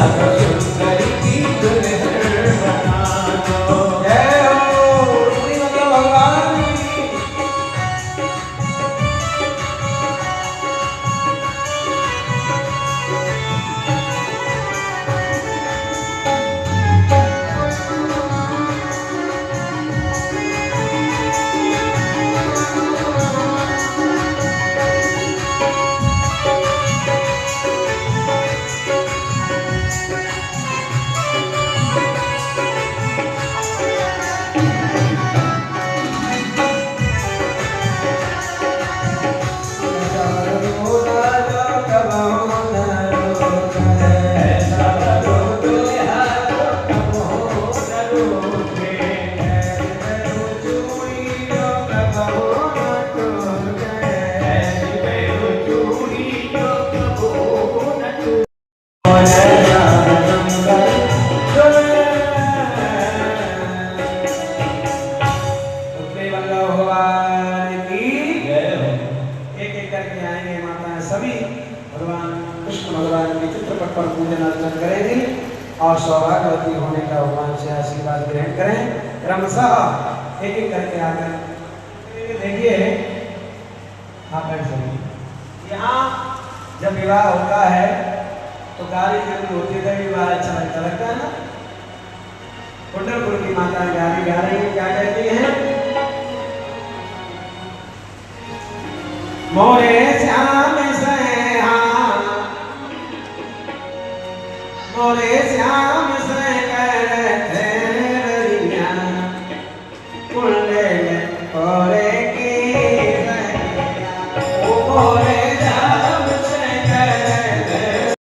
सुंदरी की दुल्हन बना दो। जय हो श्री मंगल भगवान की। और सौभाग्यवती होने का भगवान से आशीर्वाद ग्रहण करें। क्रमशः एक एक करके आकर देखिए। हाँ बैठ जाइए। यहाँ जब विवाह होता है तो गाली जरूर होती है, विवाह अच्छा लगता है ना। कुंडलपुर की माता गाली गा रही है, क्या कहती है? मोरे श्याम से हाँ, मोरे श्याम से